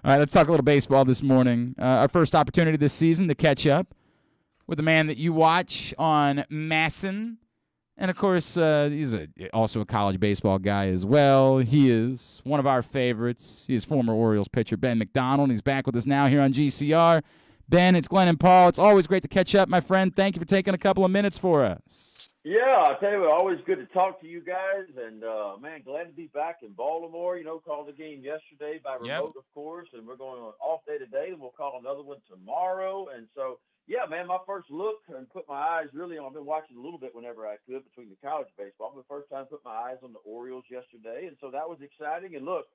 All right, let's talk a little baseball this morning. Our first opportunity this season to catch up with a man that you watch on Masson. And, of course, he's also a college baseball guy as well. He is one of our favorites. He is former Orioles pitcher Ben McDonald. He's back with us now here on GCR. Ben, it's Glenn and Paul. It's always great to catch up, my friend. Thank you for taking a couple of minutes for us. Yeah, I'll tell you what, always good to talk to you guys. And, man, glad to be back in Baltimore. Called the game yesterday by remote, of course. And we're going on an off day today, and we'll call another one tomorrow. And so, yeah, man, my first look and put my eyes really on, I've been watching a little bit whenever I could between the college baseball. But the first time I put my eyes on the Orioles yesterday. And so that was exciting. And look,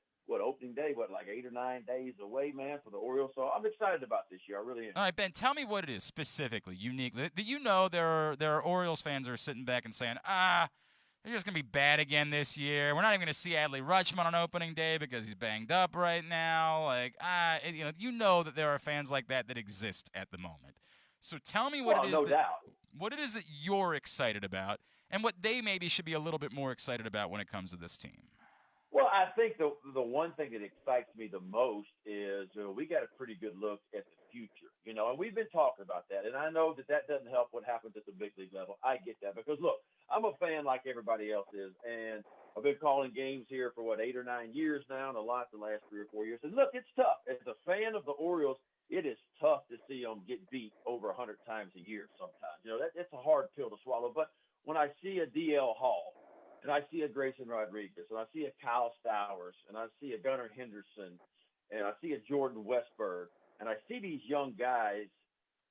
opening day, like 8 or 9 days away, man, for the Orioles. So I'm excited about this year. I really am. All right, Ben, tell me what it is specifically, uniquely, that there are Orioles fans that are sitting back and saying, they're just going to be bad again this year. We're not even going to see Adley Rutschman on opening day because he's banged up right now. That there are fans like that exist at the moment. So tell me what it is that you're excited about and what they maybe should be a little bit more excited about when it comes to this team. Well, I think the one thing that excites me the most is we got a pretty good look at the future, and we've been talking about that. And I know that doesn't help what happens at the big league level. I get that because, look, I'm a fan like everybody else is, and I've been calling games here for, 8 or 9 years now, and a lot the last 3 or 4 years. And, look, it's tough. As a fan of the Orioles, it is tough to see them get beat over 100 times a year sometimes. It's a hard pill to swallow. But when I see a DL Hall, and I see a Grayson Rodriguez, and I see a Kyle Stowers, and I see a Gunnar Henderson, and I see a Jordan Westberg, and I see these young guys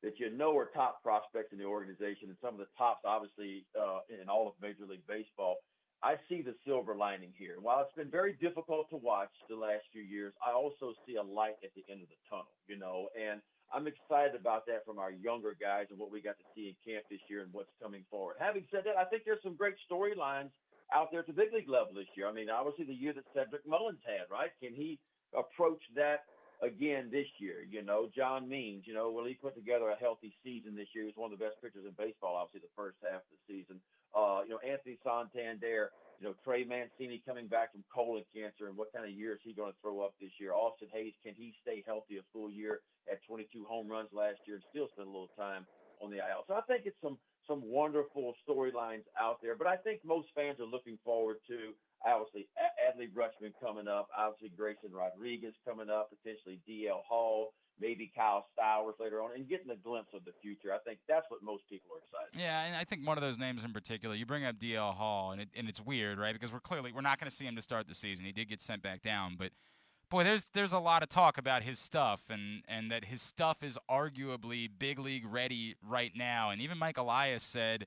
that are top prospects in the organization and some of the tops, obviously, in all of Major League Baseball. I see the silver lining here. While it's been very difficult to watch the last few years, I also see a light at the end of the tunnel, and I'm excited about that from our younger guys and what we got to see in camp this year and what's coming forward. Having said that, I think there's some great storylines out there at the big league level this year. I mean, obviously the year that Cedric Mullins had, right? Can he approach that again this year? John Means, will he put together a healthy season this year? He's one of the best pitchers in baseball, obviously, the first half of the season. Anthony Santander, Trey Mancini coming back from colon cancer, and what kind of year is he going to throw up this year? Austin Hayes, can he stay healthy a full year at 22 home runs last year and still spend a little time on the IL? So I think it's some wonderful storylines out there, but I think most fans are looking forward to, obviously, Adley Rutschman coming up, obviously Grayson Rodriguez coming up, potentially DL Hall, maybe Kyle Stowers later on, and getting a glimpse of the future. I think that's what most people are excited about. Yeah, and I think one of those names in particular, you bring up DL Hall, and it's weird, right? Because we're not going to see him to start the season. He did get sent back down, but boy, there's a lot of talk about his stuff and that his stuff is arguably big league ready right now. And even Mike Elias said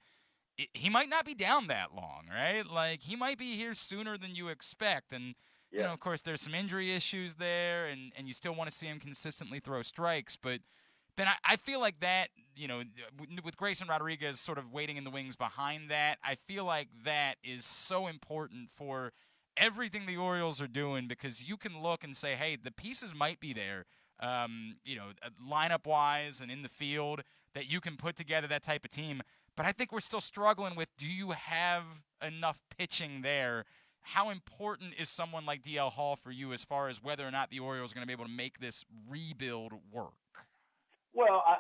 he might not be down that long, right? Like he might be here sooner than you expect. And of course, there's some injury issues there, and you still want to see him consistently throw strikes. But Ben, I feel like that, with Grayson Rodriguez sort of waiting in the wings behind that, I feel like that is so important for everything the Orioles are doing, because you can look and say, hey, the pieces might be there, lineup-wise and in the field, that you can put together that type of team. But I think we're still struggling with, do you have enough pitching there? How important is someone like DL Hall for you as far as whether or not the Orioles are going to be able to make this rebuild work? Well, I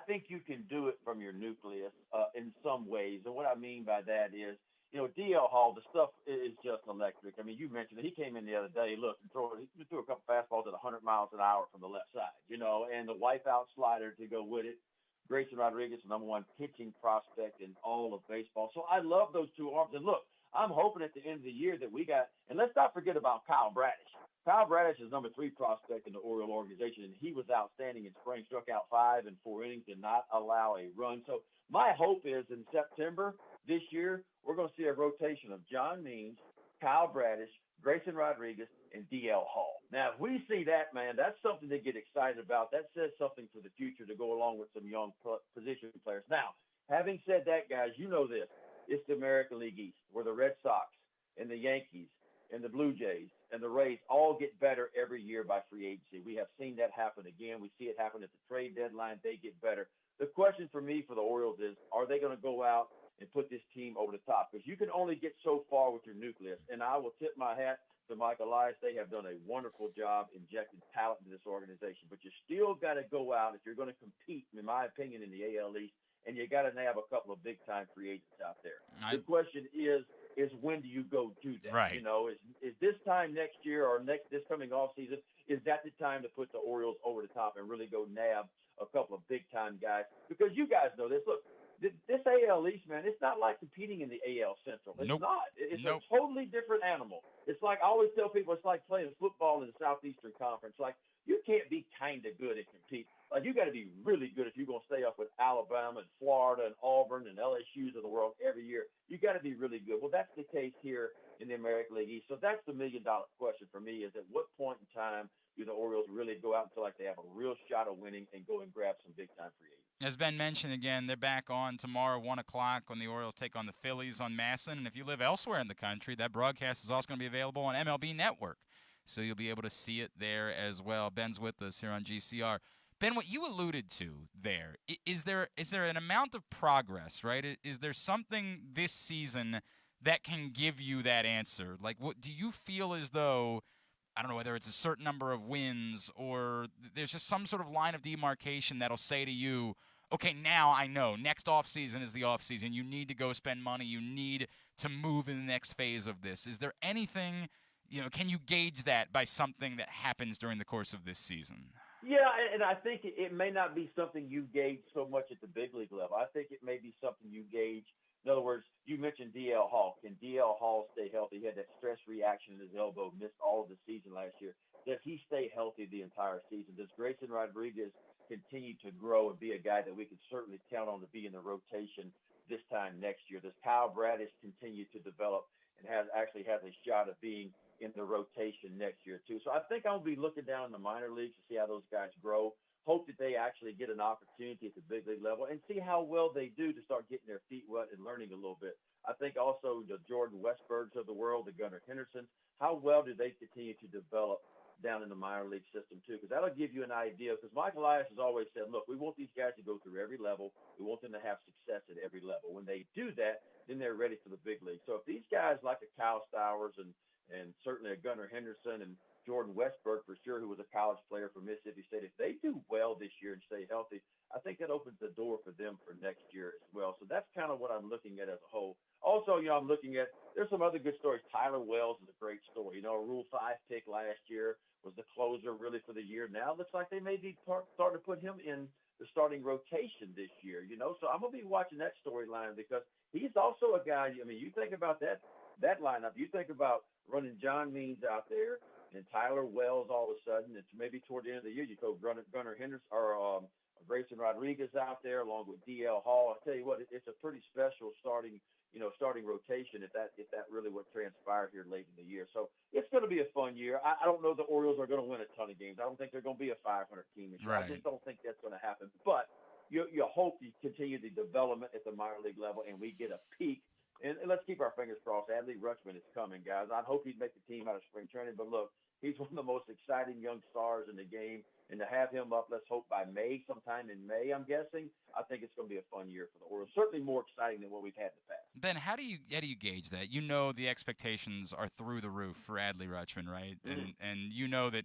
think you can do it from your nucleus in some ways. And what I mean by that is, DL Hall, the stuff is just electric. I mean, you mentioned it. He came in the other day, look, he threw a couple fastballs at 100 miles an hour from the left side, and the wipeout slider to go with it. Grayson Rodriguez, the number one pitching prospect in all of baseball. So I love those two arms. And look, I'm hoping at the end of the year that we got, and let's not forget about Kyle Bradish. Kyle Bradish is number 3 prospect in the Oriole organization, and he was outstanding in spring, struck out 5 in 4 innings, did not allow a run. So my hope is in September this year, we're going to see a rotation of John Means, Kyle Bradish, Grayson Rodriguez, and DL Hall. Now, if we see that, man, that's something to get excited about. That says something for the future to go along with some young position players. Now, having said that, guys, you know this. It's the American League East, where the Red Sox and the Yankees and the Blue Jays and the Rays all get better every year by free agency. We have seen that happen again. We see it happen at the trade deadline. They get better. The question for me for the Orioles is, are they going to go out and put this team over the top? Because you can only get so far with your nucleus. And I will tip my hat to Mike Elias. They have done a wonderful job injecting talent into this organization. But you still got to go out if you're going to compete, in my opinion, in the AL East, and you got to nab a couple of big-time free agents out there. The question is when do you go do that? Right. You know, is this time next year or this coming off season, is that the time to put the Orioles over the top and really go nab a couple of big-time guys? Because you guys know this. Look, this AL East, man, it's not like competing in the AL Central. It's not. It's a totally different animal. It's like I always tell people, it's like playing football in the Southeastern Conference. Like, you can't be kind of good and compete. Like, you got to be really good if you're going to stay up with Alabama and Florida and Auburn and LSU's of the world every year. You got to be really good. Well, that's the case here in the American League East. So that's the million-dollar question for me, is at what point in time do the Orioles really go out and feel like they have a real shot of winning and go and grab some big-time free agents? As Ben mentioned, again, they're back on tomorrow, 1 o'clock, when the Orioles take on the Phillies on Masson. And if you live elsewhere in the country, that broadcast is also going to be available on MLB Network. So you'll be able to see it there as well. Ben's with us here on GCR. Ben, what you alluded to there, is there an amount of progress, right? Is there something this season that can give you that answer? Like, what do you feel as though, I don't know whether it's a certain number of wins or there's just some sort of line of demarcation that'll say to you, okay, now I know next offseason is the offseason. You need to go spend money. You need to move in the next phase of this. Is there anything, can you gauge that by something that happens during the course of this season? Yeah, and I think it may not be something you gauge so much at the big league level. I think it may be something you gauge. In other words, you mentioned DL Hall. Can DL Hall stay healthy? He had that stress reaction in his elbow, missed all of the season last year. Does he stay healthy the entire season? Does Grayson Rodriguez continue to grow and be a guy that we can certainly count on to be in the rotation this time next year? Does Kyle Bradish continue to develop and has a shot of being in the rotation next year too? So I think I'll be looking down in the minor leagues to see how those guys grow. Hope that they actually get an opportunity at the big league level and see how well they do to start getting their feet wet and learning a little bit. I think also the Jordan Westbergs of the world, the Gunnar Hendersons, how well do they continue to develop down in the minor league system too? Because that'll give you an idea. Because Mike Elias has always said, look, we want these guys to go through every level. We want them to have success at every level. When they do that, then they're ready for the big league. So if these guys like a Kyle Stowers and certainly a Gunnar Henderson and Jordan Westberg, for sure, who was a college player from Mississippi State, if they do well this year and stay healthy, I think that opens the door for them for next year as well. So that's kind of what I'm looking at as a whole. Also, I'm looking at, there's some other good stories. Tyler Wells is a great story. A Rule 5 pick last year, was the closer really for the year. Now it looks like they may be starting to put him in the starting rotation this year, So I'm going to be watching that storyline because he's also a guy, you think about that lineup. You think about running John Means out there and Tyler Wells all of a sudden. It's maybe toward the end of the year you throw Gunnar Henderson or Grayson Rodriguez out there along with DL Hall. I tell you what, it's a pretty special starting rotation if that really would transpire here late in the year. So it's going to be a fun year. I don't know the Orioles are going to win a ton of games. I don't think they're going to be a 500 team this year. Right. I just don't think that's going to happen. But you hope you continue the development at the minor league level and we get a peak. And let's keep our fingers crossed. Adley Rutschman is coming, guys. I hope he'd make the team out of spring training. But look, he's one of the most exciting young stars in the game. And to have him up, let's hope by May, sometime in May, I'm guessing, I think it's going to be a fun year for the Orioles. Certainly more exciting than what we've had in the past. Ben, how do you gauge that? The expectations are through the roof for Adley Rutschman, right? Mm-hmm. And that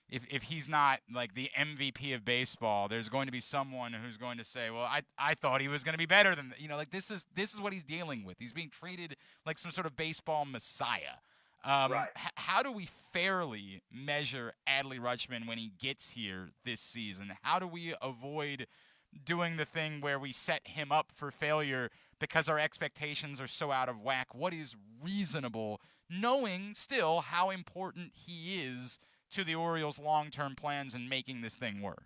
if he's not like the MVP of baseball, there's going to be someone who's going to say, well, I thought he was going to be better than, this is what he's dealing with. He's being treated like some sort of baseball messiah. Right. How do we fairly measure Adley Rutschman when he gets here this season? How do we avoid doing the thing where we set him up for failure because our expectations are so out of whack? What is reasonable, knowing still how important he is to the Orioles' long-term plans and making this thing work?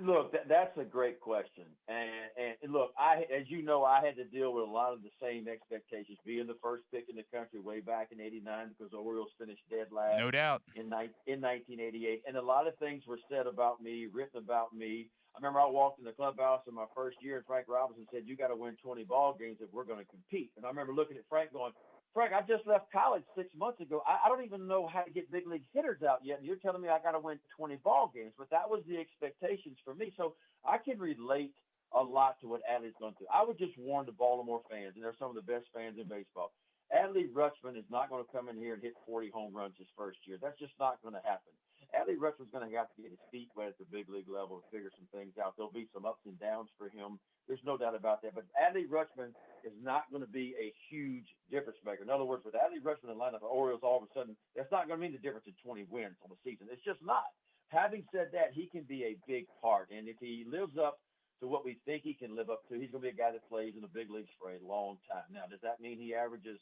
Look, that's a great question. And look, as you know, I had to deal with a lot of the same expectations, being the first pick in the country way back in '89 because the Orioles finished dead last. No doubt. In 1988. And a lot of things were said about me, written about me. I remember I walked in the clubhouse in my first year, and Frank Robinson said, you got to win 20 ball games if we're going to compete. And I remember looking at Frank going, Frank, I just left college 6 months ago. I don't even know how to get big league hitters out yet, and you're telling me I got to win 20 ball games. But that was the expectations for me. So I can relate a lot to what Adley's going through. I would just warn the Baltimore fans, and they're some of the best fans in baseball. Adley Rutschman is not going to come in here and hit 40 home runs his first year. That's just not going to happen. Adley Rutschman's going to have to get his feet wet at the big league level and figure some things out. There'll be some ups and downs for him. There's no doubt about that. But Adley Rutschman is not going to be a huge difference maker. In other words, with Adley Rutschman in the lineup of Orioles, all of a sudden, that's not going to mean the difference in 20 wins on the season. It's just not. Having said that, he can be a big part. And if he lives up to what we think he can live up to, he's going to be a guy that plays in the big leagues for a long time. Now, does that mean he averages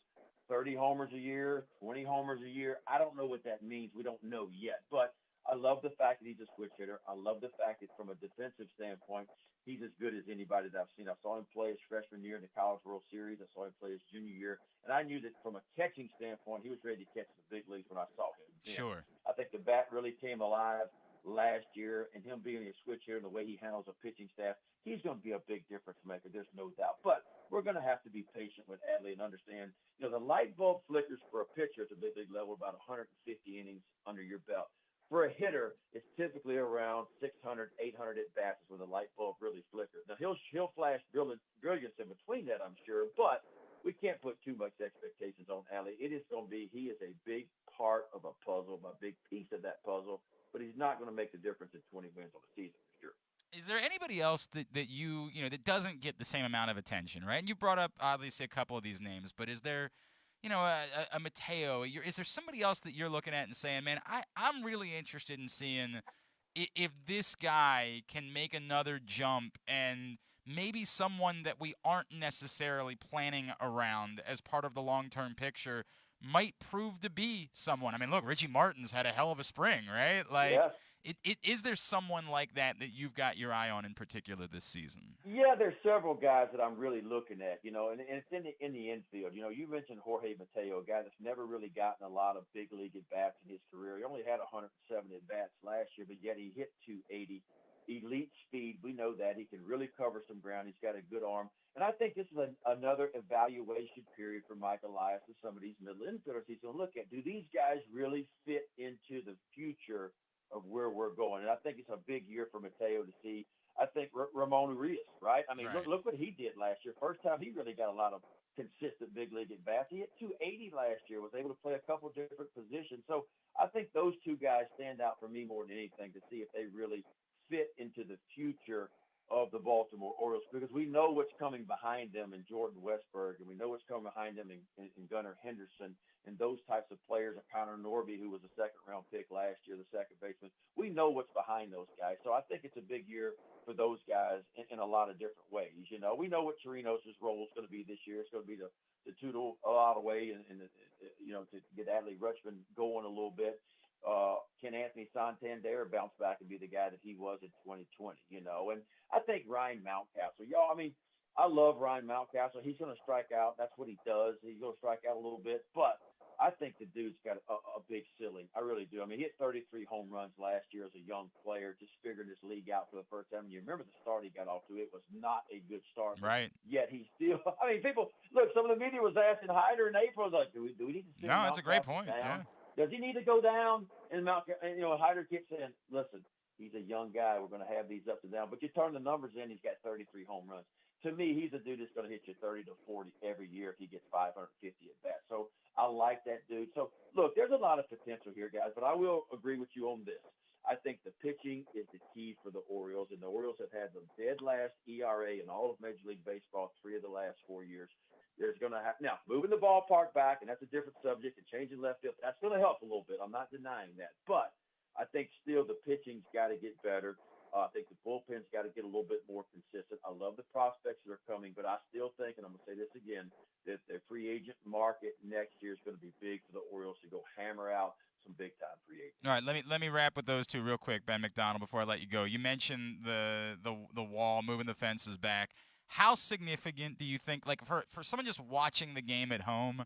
30 homers a year, 20 homers a year? I don't know what that means. We don't know yet. But I love the fact that he's a switch hitter. I love the fact that from a defensive standpoint, he's as good as anybody that I've seen. I saw him play his freshman year in the College World Series. I saw him play his junior year. And I knew that from a catching standpoint, he was ready to catch the big leagues when I saw him. Sure. I think the bat really came alive last year, and him being a switch hitter and the way he handles a pitching staff, he's going to be a big difference maker. There's no doubt. But we're going to have to be patient with Adley and understand, the light bulb flickers for a pitcher at the big league level, about 150 innings under your belt. For a hitter, it's typically around 600, 800 at bats is when the light bulb really flickers. Now, he'll flash brilliance in between that, I'm sure, but we can't put too much expectations on Adley. It is going to be, he is a big part of a puzzle, a big piece of that puzzle, but he's not going to make the difference in 20 wins on the season for sure. Is there anybody else that you that doesn't get the same amount of attention, right? And you brought up obviously a couple of these names, but is there, a Mateo? Is there somebody else that you're looking at and saying, man, I'm really interested in seeing if this guy can make another jump and maybe someone that we aren't necessarily planning around as part of the long-term picture might prove to be someone. I mean, look, Richie Martin's had a hell of a spring, right? Like, Yes. is there someone like that you've got your eye on in particular this season? Yeah, there's several guys that I'm really looking at, and it's in the infield. You mentioned Jorge Mateo, a guy that's never really gotten a lot of big league at bats in his career. He only had 107 at bats last year, but yet he hit 280. Elite speed, we know that. He can really cover some ground. He's got a good arm. And I think this is another evaluation period for Mike Elias and some of these middle infielders. He's going to look at, do these guys really fit into the future of where we're going? And I think it's a big year for Mateo to see. I think Ramon Urias, right? I mean, Right. look what he did last year. First time he really got a lot of consistent big league at bats. He hit 280 last year, was able to play a couple different positions. So I think those two guys stand out for me more than anything to see if they really fit into the future of the Baltimore Orioles, because we know what's coming behind them in Jordan Westberg, and we know what's coming behind them in Gunnar Henderson and those types of players, and Connor Norby, who was a second-round pick last year, the second baseman. We know what's behind those guys. So I think it's a big year for those guys in a lot of different ways. We know what Chirinos' role is going to be this year. It's going to be to toodle a lot of way and to get Adley Rutschman going a little bit. Can Anthony Santander bounce back and be the guy that he was in 2020, And I think Ryan Mountcastle, I love Ryan Mountcastle. He's going to strike out. That's what he does. He's going to strike out a little bit, but I think the dude's got a big ceiling. I really do. I mean, he hit 33 home runs last year as a young player, just figuring this league out for the first time. And you remember the start he got off to. It was not a good start. Right. Yet he still, people, look, some of the media was asking Hyder in April, was like, do we need to send No, that's a great Mountcastle point. down? Yeah. Does he need to go down? And Hyder keeps saying, listen, he's a young guy. We're going to have these ups and downs. But you turn the numbers in, he's got 33 home runs. To me, he's a dude that's going to hit you 30 to 40 every year if he gets 550 at bats. So I like that dude. So, look, there's a lot of potential here, guys, but I will agree with you on this. I think the pitching is the key for the Orioles, and the Orioles have had the dead last ERA in all of Major League Baseball 3 of the last 4 years. There's going to have now moving the ballpark back, and that's a different subject, and changing left field. That's going to help a little bit. I'm not denying that, but I think still the pitching's got to get better. I think the bullpen's got to get a little bit more consistent. I love the prospects that are coming, but I still think, and I'm going to say this again, that the free agent market next year is going to be big for the Orioles to go hammer out some big time free agents. All right, let me wrap with those two real quick, Ben McDonald, before I let you go. You mentioned the wall, moving the fences back. How significant do you think, like for someone just watching the game at home,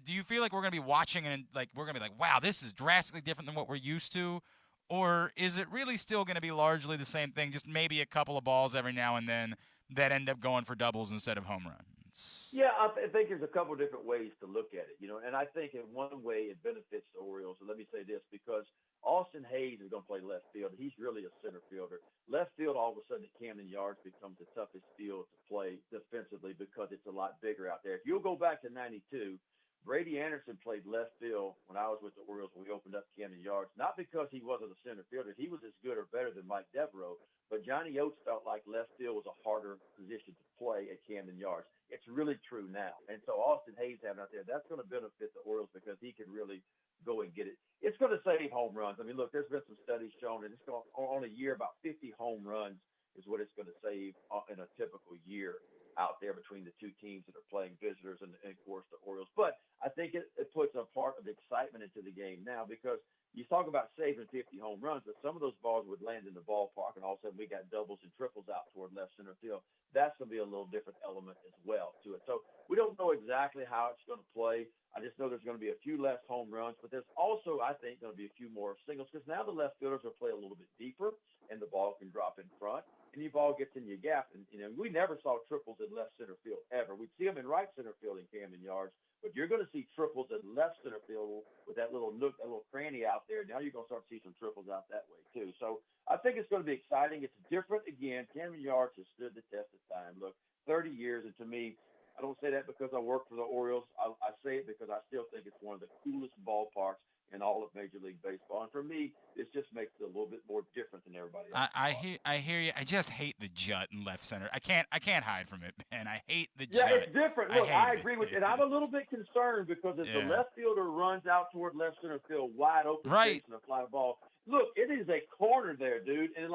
do you feel like we're going to be watching and like we're going to be like, wow, this is drastically different than what we're used to? Or is it really still going to be largely the same thing, just maybe a couple of balls every now and then that end up going for doubles instead of home runs? Yeah, I think there's a couple different ways to look at it, and I think in one way it benefits the Orioles. And let me say this, because Austin Hayes is going to play left field. He's really a center fielder. Left field, all of a sudden at Camden Yards becomes the toughest field to play defensively because it's a lot bigger out there. If you'll go back to 92, Brady Anderson played left field when I was with the Orioles when we opened up Camden Yards, not because he wasn't a center fielder. He was as good or better than Mike Devereaux, but Johnny Oates felt like left field was a harder position to play at Camden Yards. It's really true now. And so Austin Hayes having out there, that's going to benefit the Orioles because he can really go and get it. It's going to save home runs. I mean, look, there's been some studies showing that it's going on a year about 50 home runs is what it's going to save in a typical year out there between the two teams that are playing visitors and of course, the Orioles. But I think it puts a part of excitement into the game now because you talk about saving 50 home runs, but some of those balls would land in the ballpark, and all of a sudden we got doubles and triples out toward left center field. That's going to be a little different element as well to it. So we don't know exactly how it's going to play. I just know there's going to be a few less home runs, but there's also, I think, going to be a few more singles because now the left fielders will play a little bit deeper, and the ball can drop in front. And your ball gets in your gap. And, we never saw triples in left center field ever. We'd see them in right center field in Camden Yards, but you're going to see triples in left center field with that little nook, that little cranny out there. Now you're going to start to see some triples out that way, too. So I think it's going to be exciting. It's different again. Camden Yards has stood the test of time. Look, 30 years, and to me, I don't say that because I work for the Orioles. I say it because I still think it's one of the coolest ballparks in all of Major League Baseball. And for me, this just makes it a little bit more different than everybody else. I hear you. I just hate the jut in left center. I can't hide from it, man. I hate the jut. Yeah, it's different. Look, I agree with you. And I'm a little bit concerned because if the left fielder runs out toward left center field wide open space and a fly ball, look, it is a corner there, dude. And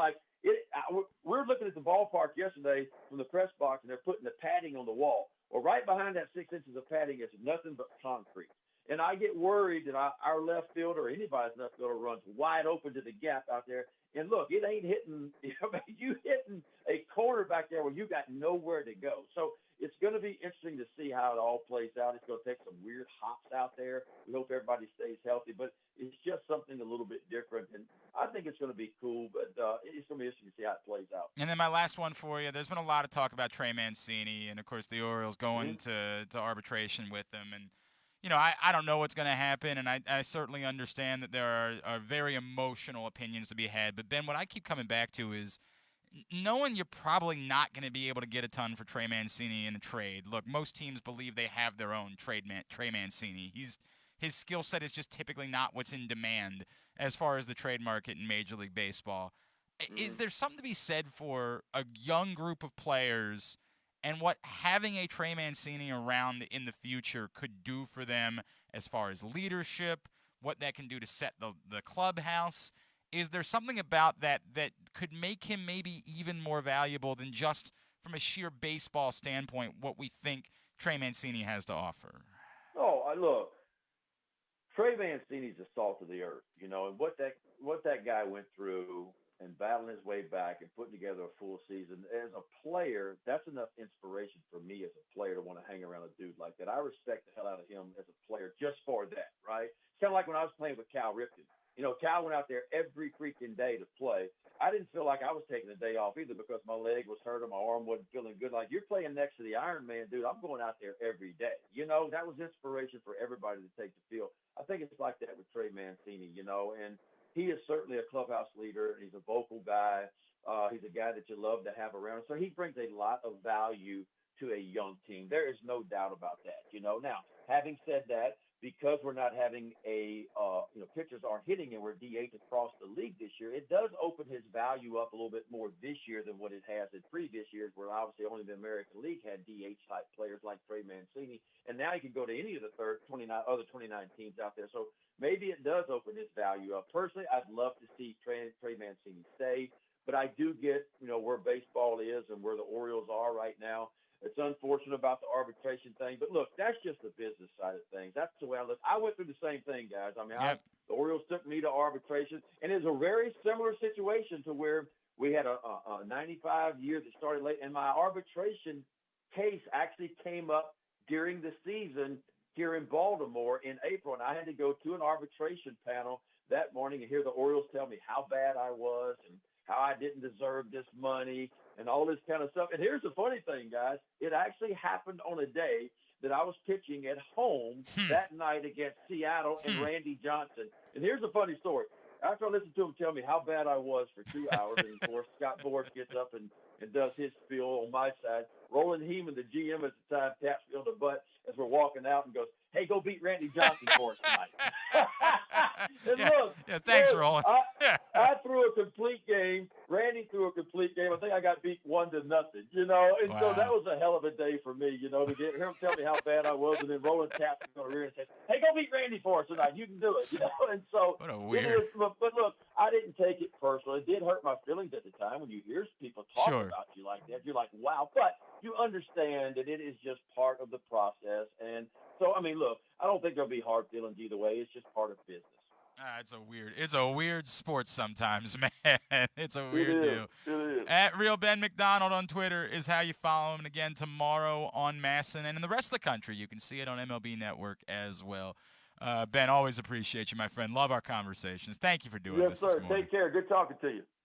we're looking at the ballpark yesterday from the press box, and they're putting the padding on the wall. Well, right behind that 6 inches of padding is nothing but concrete. And I get worried that our left fielder or anybody's left fielder runs wide open to the gap out there. And look, it ain't hitting, you hitting a corner back there where you got nowhere to go. So it's going to be interesting to see how it all plays out. It's going to take some weird hops out there. We hope everybody stays healthy, but it's just something a little bit different. And I think it's going to be cool, but it's going to be interesting to see how it plays out. And then my last one for you, there's been a lot of talk about Trey Mancini and, of course, the Orioles going to arbitration with him. And I don't know what's going to happen, and I certainly understand that there are very emotional opinions to be had. But, Ben, what I keep coming back to is knowing you're probably not going to be able to get a ton for Trey Mancini in a trade. Look, most teams believe they have their own Trey Mancini. His skill set is just typically not what's in demand as far as the trade market in Major League Baseball. Is there something to be said for a young group of players and what having a Trey Mancini around in the future could do for them as far as leadership, what that can do to set the clubhouse? Is there something about that could make him maybe even more valuable than just from a sheer baseball standpoint what we think Trey Mancini has to offer? Oh, look, Trey Mancini's the salt of the earth, and what that guy went through and battling his way back and putting together a full season. As a player, that's enough inspiration for me as a player to want to hang around a dude like that. I respect the hell out of him as a player just for that, right? It's kind of like when I was playing with Cal Ripken. Cal went out there every freaking day to play. I didn't feel like I was taking a day off either because my leg was hurt or my arm wasn't feeling good. Like, you're playing next to the Iron Man, dude. I'm going out there every day. That was inspiration for everybody to take the field. I think it's like that with Trey Mancini, and he is certainly a clubhouse leader. He's a vocal guy. He's a guy that you love to have around. So he brings a lot of value to a young team. There is no doubt about that. Now, having said that, because we're not having pitchers aren't hitting and we're DH across the league this year, it does open his value up a little bit more this year than what it has in previous years, where obviously only the American League had DH type players like Trey Mancini, and now he can go to any of the other 29 teams out there. So maybe it does open his value up. Personally, I'd love to see Trey Mancini stay, but I do get where baseball is and where the Orioles are right now. It's unfortunate about the arbitration thing, but look, that's just the business side of things. That's the way I look. I went through the same thing, guys. I mean, the Orioles took me to arbitration, and it's a very similar situation to where we had a 95 year that started late, and my arbitration case actually came up during the season here in Baltimore in April, and I had to go to an arbitration panel that morning and hear the Orioles tell me how bad I was and how I didn't deserve this money and all this kind of stuff. And here's the funny thing, guys. It actually happened on a day that I was pitching at home that night against Seattle and Randy Johnson. And here's a funny story. After I listened to him tell me how bad I was for 2 hours, and, of course, Scott Boras gets up and and does his spiel on my side. Roland Heeman, the GM at the time, taps me on the butt as we're walking out and goes, "Hey, go beat Randy Johnson for us tonight." And yeah, look, yeah, thanks, Roland. I threw a complete game. Randy threw a complete game. I think I got beat 1-0, you know. And so that was a hell of a day for me, you know, to get him tell me how bad I was, and then Roland taps me on the rear and says, "Hey, go beat Randy for us tonight. You can do it," you know. And so what a weird. but look, I didn't take it personally. It did hurt my feelings at the time when you hear people talk about you like that. You're like, wow. But you understand that it is just part of the process. And so, I mean, look, I don't think there'll be hard feelings either way. It's just part of business. It's a weird sport sometimes, man. It's a weird deal. It is. At Real Ben McDonald on Twitter is how you follow him. And again, tomorrow on Masson and in the rest of the country, you can see it on MLB Network as well. Ben, always appreciate you, my friend. Love our conversations. Thank you for doing this. Yes, sir. This morning. Take care. Good talking to you.